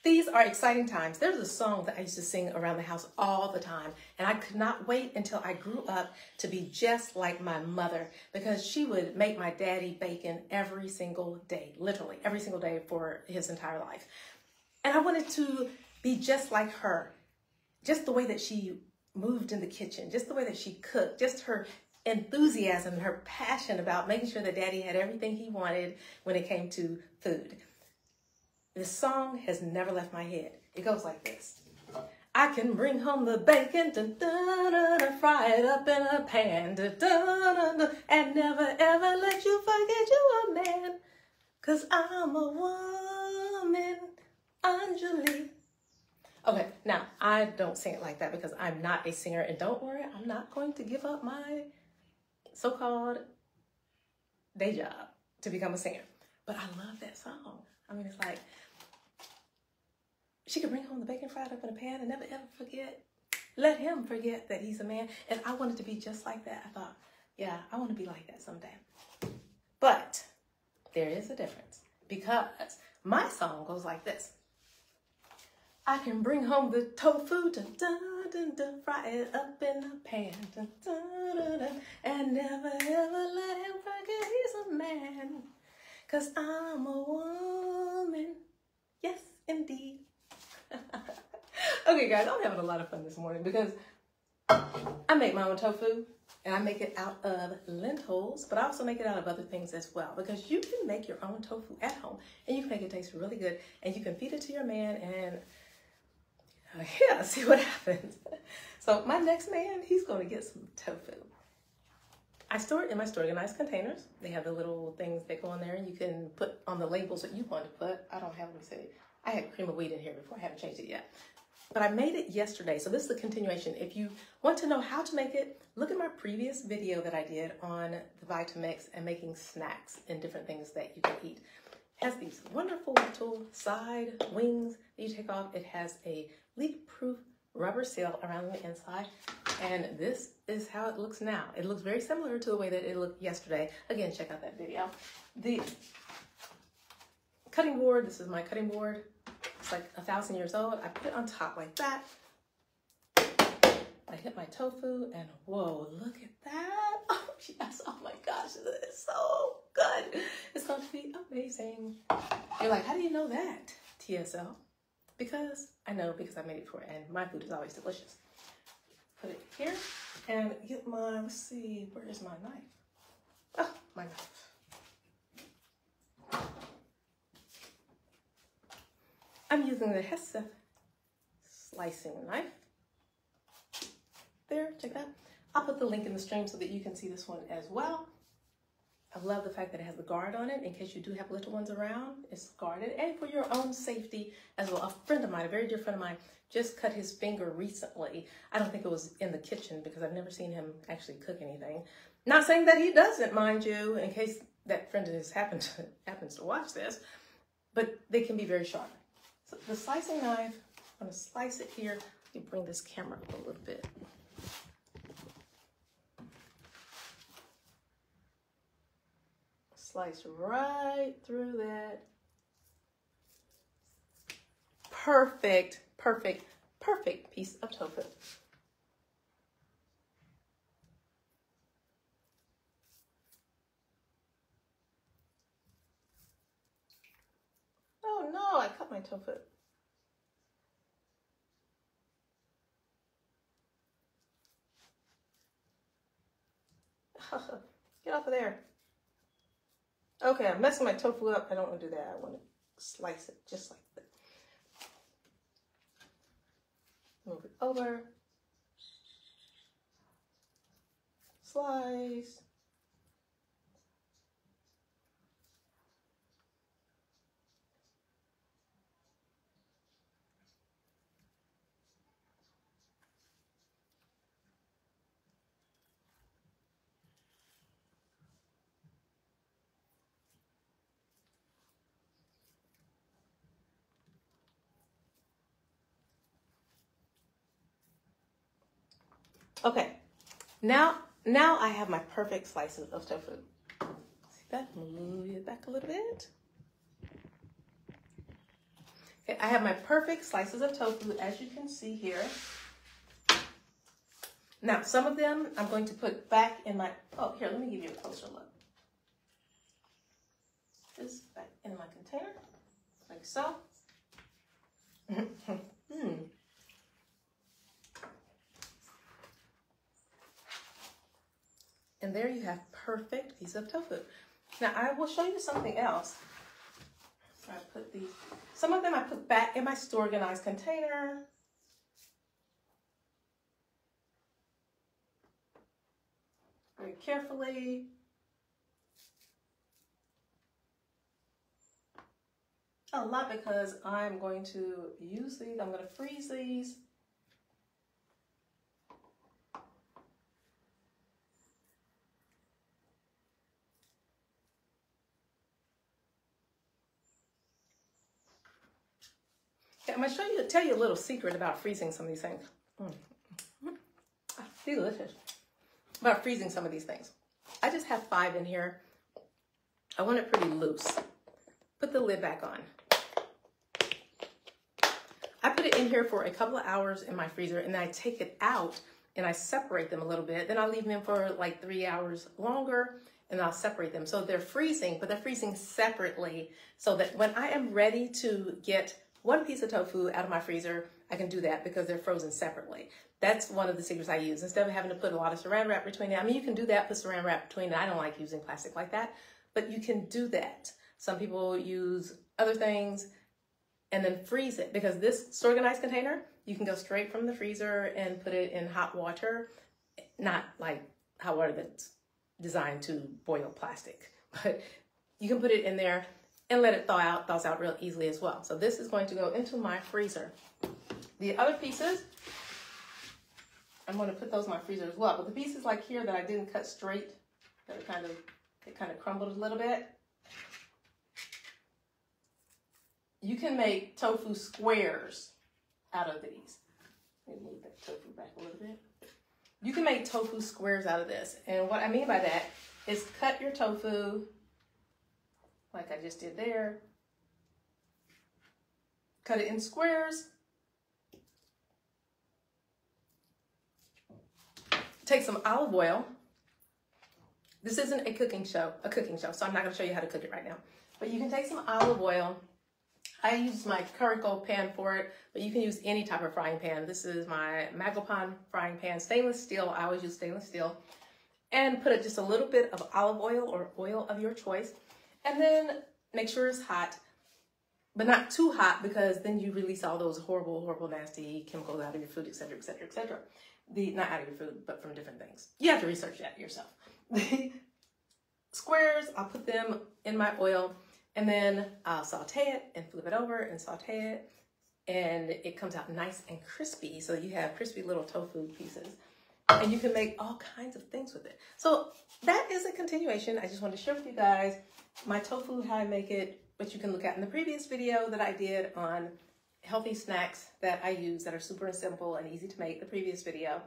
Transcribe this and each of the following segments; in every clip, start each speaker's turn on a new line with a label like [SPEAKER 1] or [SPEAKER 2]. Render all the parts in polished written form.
[SPEAKER 1] These are exciting times. There's a song that I used to sing around the house all the time, and I could not wait until I grew up to be just like my mother, because she would make my daddy bacon every single day, literally every single day for his entire life. And I wanted to be just like her, just the way that she moved in the kitchen, just the way that she cooked, just her enthusiasm and her passion about making sure that daddy had everything he wanted when it came to food. This song has never left my head. It goes like this. I can bring home the bacon, dun, dun, dun, dun, fry it up in a pan, dun, dun, dun, dun, and never ever let you forget you a man. 'Cause I'm a woman, Anjali. Okay, now I don't sing it like that because I'm not a singer, and don't worry, I'm not going to give up my so-called day job to become a singer. But I love that song. I mean, it's like, she could bring home the bacon fried up in a pan and never ever forget, let him forget that he's a man. And I wanted to be just like that. I thought, yeah, I want to be like that someday. But there is a difference, because my song goes like this. I can bring home the tofu, dun, dun, dun, dun, fry it up in a pan, dun, dun, dun, dun, and never ever let him forget he's a man. 'Cause I'm a woman. Yes, indeed. Okay, guys, I'm having a lot of fun this morning because I make my own tofu, and I make it out of lentils, but I also make it out of other things as well, because you can make your own tofu at home, and you can make it taste really good, and you can feed it to your man, and yeah, see what happens. So my next man, he's going to get some tofu. I store it in my Storeganize containers. They have the little things that go in there, and you can put on the labels that you want to put. I don't have, let me see. I had cream of wheat in here before. I haven't changed it yet. But I made it yesterday, so this is the continuation. If you want to know how to make it, look at my previous video that I did on the Vitamix and making snacks and different things that you can eat. It has these wonderful little side wings that you take off. It has a leak-proof rubber seal around the inside, and this is how it looks now. It looks very similar to the way that it looked yesterday. Again, check out that video. The cutting board, this is my cutting board. It's like 1,000 years old. I put it on top like that. I hit my tofu, and whoa, look at that. Oh yes, oh my gosh, this is so good. It's going to be amazing. You're like, how do you know that, TSL? Because I know, because I made it before, and my food is always delicious. Put it here and get my, let's see, where is my knife? Oh, my knife. I'm using the Hesse slicing knife. There, check that. I'll put the link in the stream so that you can see this one as well. I love the fact that it has the guard on it in case you do have little ones around. It's guarded, and for your own safety as well. A friend of mine, a very dear friend of mine, just cut his finger recently. I don't think it was in the kitchen because I've never seen him actually cook anything. Not saying that he doesn't, mind you, in case that friend happens to watch this, but they can be very sharp. So the slicing knife, I'm gonna slice it here. Let me bring this camera up a little bit. Slice right through that. Perfect, perfect, perfect piece of tofu. Oh no, I cut my tofu. Get off of there. Okay, I'm messing my tofu up. I don't want to do that. I want to slice it just like that. Move it over. Slice. Okay, now I have my perfect slices of tofu. See that? Move it back a little bit. Okay, I have my perfect slices of tofu, as you can see here. Now, some of them I'm going to put back in my, oh, here, let me give you a closer look. This back in my container, like so. And there you have perfect piece of tofu. Now, I will show you something else. So I put these, some of them I put back in my Storeganize container. Very carefully. A lot because I'm going to use these, I'm going to freeze these. Okay, I'm going to tell you a little secret about freezing some of these things. Delicious. About freezing some of these things. I just have 5 in here. I want it pretty loose. Put the lid back on. I put it in here for a couple of hours in my freezer, and then I take it out and I separate them a little bit. Then I'll leave them for like 3 hours longer, and I'll separate them. So they're freezing, but they're freezing separately so that when I am ready to get one piece of tofu out of my freezer, I can do that because they're frozen separately. That's one of the secrets I use. Instead of having to put a lot of saran wrap between it, I mean, you can do that, put saran wrap between it. I don't like using plastic like that, but you can do that. Some people use other things and then freeze it, because this Storeganize container, you can go straight from the freezer and put it in hot water, not like hot water that's designed to boil plastic, but you can put it in there and let it thaws out real easily as well. So this is going to go into my freezer. The other pieces, I'm going to put those in my freezer as well, but the pieces like here that I didn't cut straight, that are it kind of crumbled a little bit, you can make tofu squares out of these. Let me move that tofu back a little bit. You can make tofu squares out of this. And what I mean by that is cut your tofu like I just did there. Cut it in squares. Take some olive oil. This isn't a cooking show, so I'm not going to show you how to cook it right now. But you can take some olive oil. I use my Curico pan for it, but you can use any type of frying pan. This is my Magopan frying pan, stainless steel. I always use stainless steel. And put just a little bit of olive oil or oil of your choice. And then make sure it's hot, but not too hot, because then you release all those horrible, horrible, nasty chemicals out of your food, et cetera, et cetera, et cetera. Not out of your food, but from different things. You have to research that yourself. The squares, I'll put them in my oil, and then I'll saute it and flip it over and saute it, and it comes out nice and crispy. So you have crispy little tofu pieces, and you can make all kinds of things with it. So that is a continuation. I just wanted to share with you guys my tofu, how I make it, which you can look at in the previous video that I did on healthy snacks that I use that are super simple and easy to make, the previous video.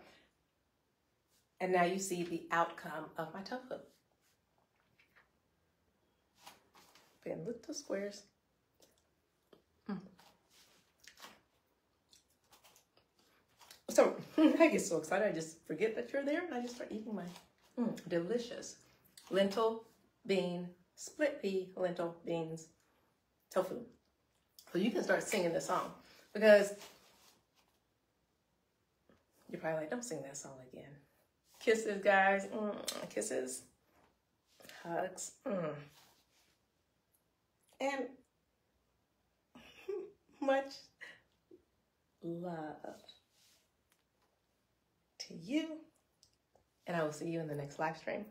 [SPEAKER 1] And now you see the outcome of my tofu. And little squares. So I get so excited, I just forget that you're there, and I just start eating my delicious lentil, bean, split pea, lentil, beans, tofu. So you can start singing this song, because you're probably like, don't sing that song again. Kisses, guys. Kisses. Hugs. And much love to you. And I will see you in the next live stream.